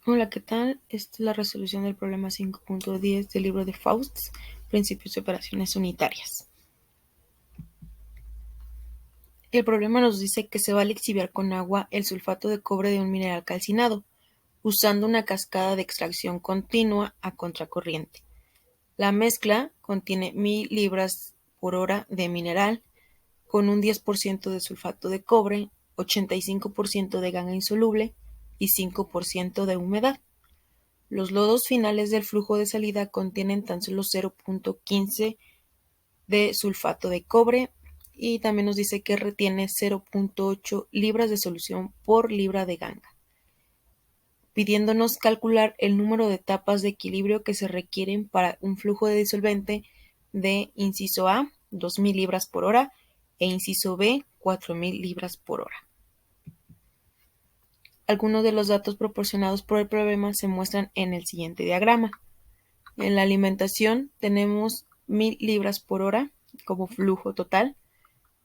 Hola, ¿qué tal? Esta es la resolución del problema 5.10 del libro de Faust, Principios de Operaciones Unitarias. El problema nos dice que se va a lixiviar con agua el sulfato de cobre de un mineral calcinado, usando una cascada de extracción continua a contracorriente. La mezcla contiene 1000 libras por hora de mineral, con un 10% de sulfato de cobre, 85% de ganga insoluble y 5% de humedad. Los lodos finales del flujo de salida contienen tan solo 0.15 de sulfato de cobre y también nos dice que retiene 0.8 libras de solución por libra de ganga, pidiéndonos calcular el número de etapas de equilibrio que se requieren para un flujo de disolvente de inciso A, 2000 libras por hora, e inciso B, 4000 libras por hora. Algunos de los datos proporcionados por el problema se muestran en el siguiente diagrama. En la alimentación tenemos 1000 libras por hora como flujo total,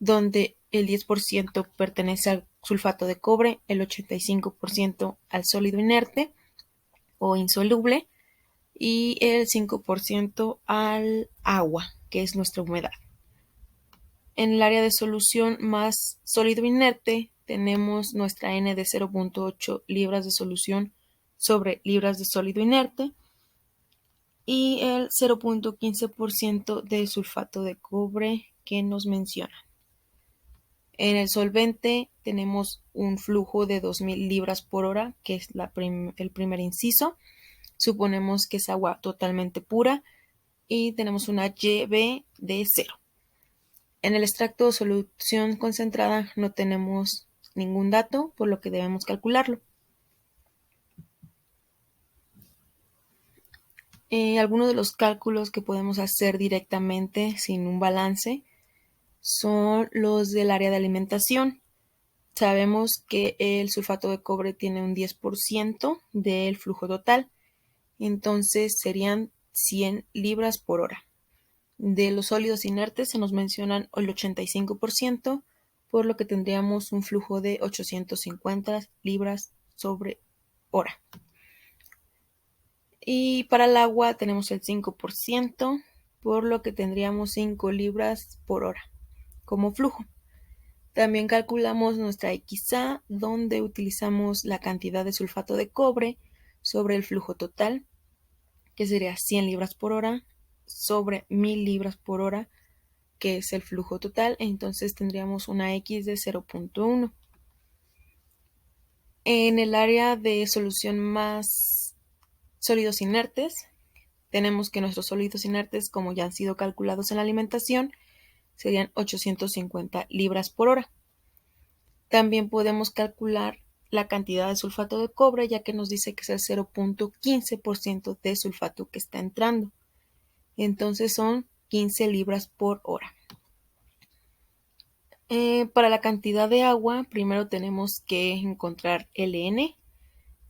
donde el 10% pertenece al sulfato de cobre, el 85% al sólido inerte o insoluble y el 5% al agua, que es nuestra humedad. En el área de solución más sólido inerte tenemos nuestra N de 0.8 libras de solución sobre libras de sólido inerte y el 0.15% de sulfato de cobre que nos menciona. En el solvente tenemos un flujo de 2000 libras por hora, que es el primer inciso. Suponemos que es agua totalmente pura y tenemos una YB de 0. En el extracto de solución concentrada no tenemos ningún dato, por lo que debemos calcularlo. Algunos de los cálculos que podemos hacer directamente sin un balance son los del área de alimentación. Sabemos que el sulfato de cobre tiene un 10% del flujo total, entonces serían 100 libras por hora. De los sólidos inertes se nos mencionan el 85%, por lo que tendríamos un flujo de 850 libras sobre hora. Y para el agua tenemos el 5%, por lo que tendríamos 5 libras por hora como flujo. También calculamos nuestra XA, donde utilizamos la cantidad de sulfato de cobre sobre el flujo total, que sería 100 libras por hora, sobre 1000 libras por hora, que es el flujo total. Entonces tendríamos una X de 0.1. En el área de solución más sólidos inertes, tenemos que nuestros sólidos inertes, como ya han sido calculados en la alimentación, serían 850 libras por hora. También podemos calcular la cantidad de sulfato de cobre, ya que nos dice que es el 0.15% de sulfato que está entrando. Entonces son 15 libras por hora. Para la cantidad de agua, primero tenemos que encontrar Ln,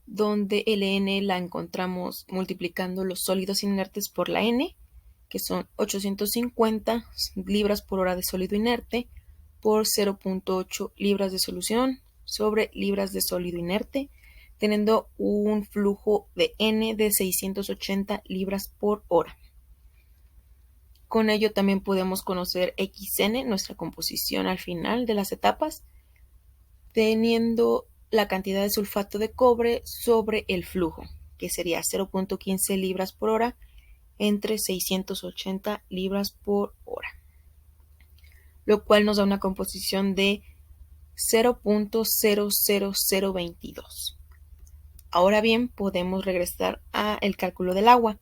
donde Ln la encontramos multiplicando los sólidos inertes por la N, que son 850 libras por hora de sólido inerte por 0.8 libras de solución sobre libras de sólido inerte, teniendo un flujo de N de 680 libras por hora. Con ello también podemos conocer Xn, nuestra composición al final de las etapas, teniendo la cantidad de sulfato de cobre sobre el flujo, que sería 0.15 libras por hora entre 680 libras por hora, lo cual nos da una composición de 0.00022. Ahora bien, podemos regresar al cálculo del agua,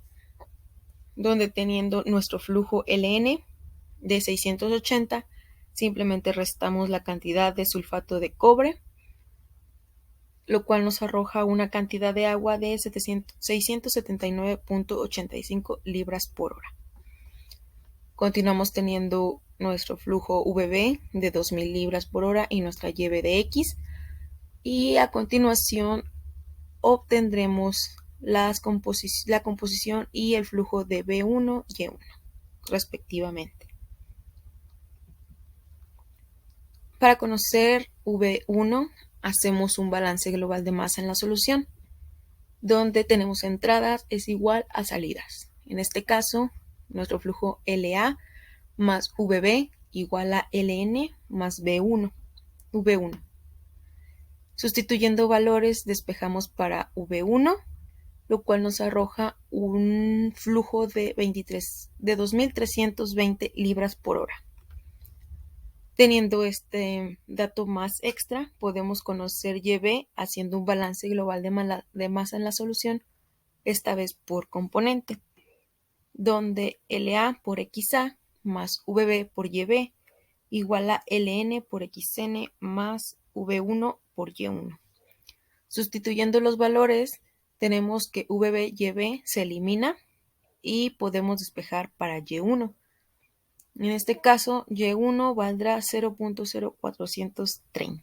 donde teniendo nuestro flujo Ln de 680, simplemente restamos la cantidad de sulfato de cobre, lo cual nos arroja una cantidad de agua de 679.85 libras por hora. Continuamos teniendo nuestro flujo VB de 2000 libras por hora y nuestra YB de X, y a continuación obtendremos la composición y el flujo de B1 y E1 respectivamente. Para conocer V1 hacemos un balance global de masa en la solución. donde tenemos entradas es igual a salidas. En este caso, nuestro flujo LA más VB igual a LN más V1. Sustituyendo valores, despejamos para V1, lo cual nos arroja un flujo de 2.320 libras por hora. Teniendo este dato más extra, podemos conocer YB haciendo un balance global de masa en la solución, esta vez por componente, donde LA por XA más VB por YB igual a LN por XN más V1 por Y1. Sustituyendo los valores, tenemos que VB, YB se elimina y podemos despejar para Y1. En este caso, Y1 valdrá 0.0430.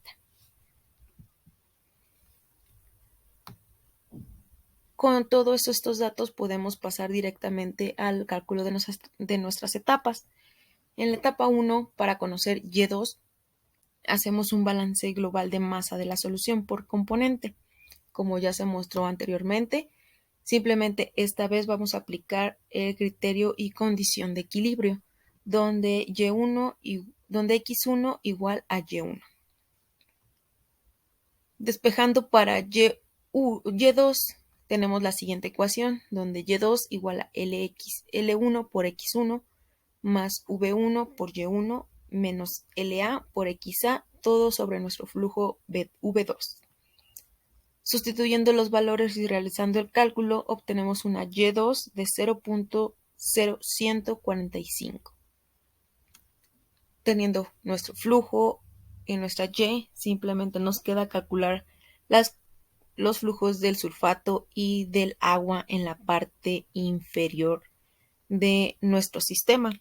Con todos estos datos podemos pasar directamente al cálculo de nuestras etapas. En la etapa 1, para conocer Y2, hacemos un balance global de masa de la solución por componente. Como ya se mostró anteriormente, simplemente esta vez vamos a aplicar el criterio y condición de equilibrio, donde X1 igual a Y1. Despejando para Y2, tenemos la siguiente ecuación, donde Y2 igual a L1 por X1 más V1 por Y1 menos LA por XA, todo sobre nuestro flujo V2. Sustituyendo los valores y realizando el cálculo, obtenemos una Y2 de 0.0145. Teniendo nuestro flujo y nuestra Y, simplemente nos queda calcular los flujos del sulfato y del agua en la parte inferior de nuestro sistema.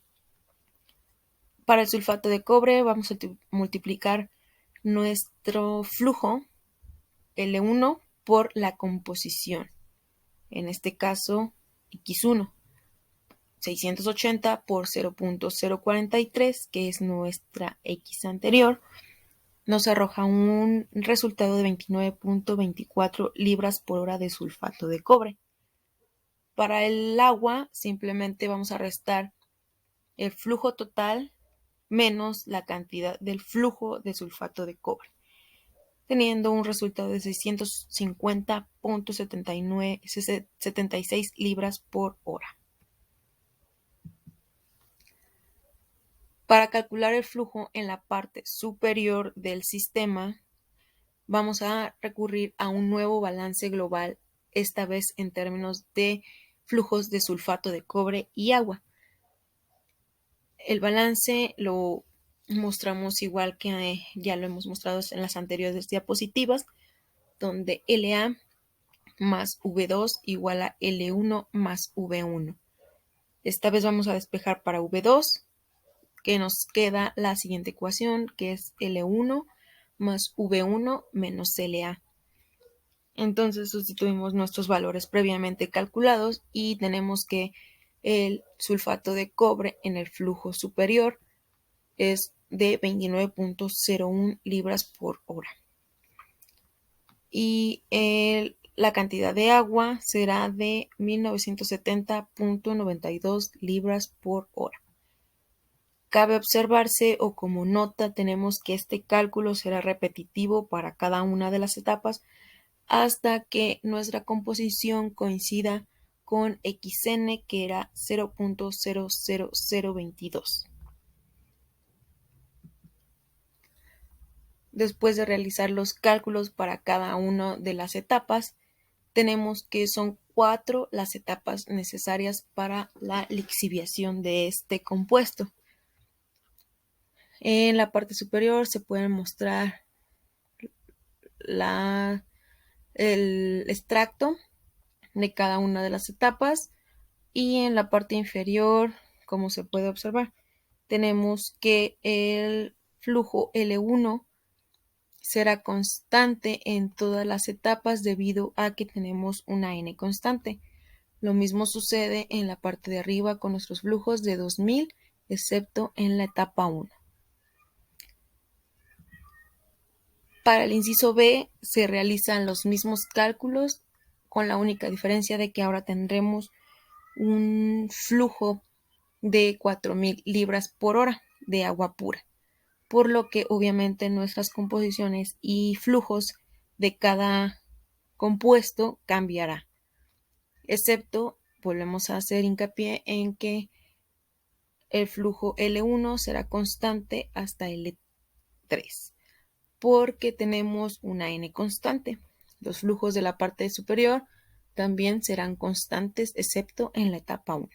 Para el sulfato de cobre vamos a multiplicar nuestro flujo L1 por la composición, en este caso X1, 680 por 0.043, que es nuestra X anterior, nos arroja un resultado de 29.24 libras por hora de sulfato de cobre. Para el agua, simplemente vamos a restar el flujo total menos la cantidad del flujo de sulfato de cobre, teniendo un resultado de 650.76 libras por hora. Para calcular el flujo en la parte superior del sistema, vamos a recurrir a un nuevo balance global, esta vez en términos de flujos de sulfato de cobre y agua. El balance lo mostramos igual que ya lo hemos mostrado en las anteriores diapositivas, donde LA más V2 igual a L1 más V1. Esta vez vamos a despejar para V2, que nos queda la siguiente ecuación, que es L1 más V1 menos LA. Entonces sustituimos nuestros valores previamente calculados y tenemos que el sulfato de cobre en el flujo superior es de 29.01 libras por hora. Y la cantidad de agua será de 1970.92 libras por hora. Cabe observarse, o como nota, tenemos que este cálculo será repetitivo para cada una de las etapas hasta que nuestra composición coincida con XN, que era 0.00022. Después de realizar los cálculos para cada una de las etapas, tenemos que son 4 las etapas necesarias para la lixiviación de este compuesto. En la parte superior se pueden mostrar el extracto de cada una de las etapas, y en la parte inferior, como se puede observar, tenemos que el flujo L1 será constante en todas las etapas debido a que tenemos una N constante. Lo mismo sucede en la parte de arriba con nuestros flujos de 2000, excepto en la etapa 1. Para el inciso B se realizan los mismos cálculos con la única diferencia de que ahora tendremos un flujo de 4000 libras por hora de agua pura, por lo que obviamente nuestras composiciones y flujos de cada compuesto cambiará, excepto volvemos a hacer hincapié en que el flujo L1 será constante hasta L3, porque tenemos una N constante. Los flujos de la parte superior también serán constantes, excepto en la etapa 1.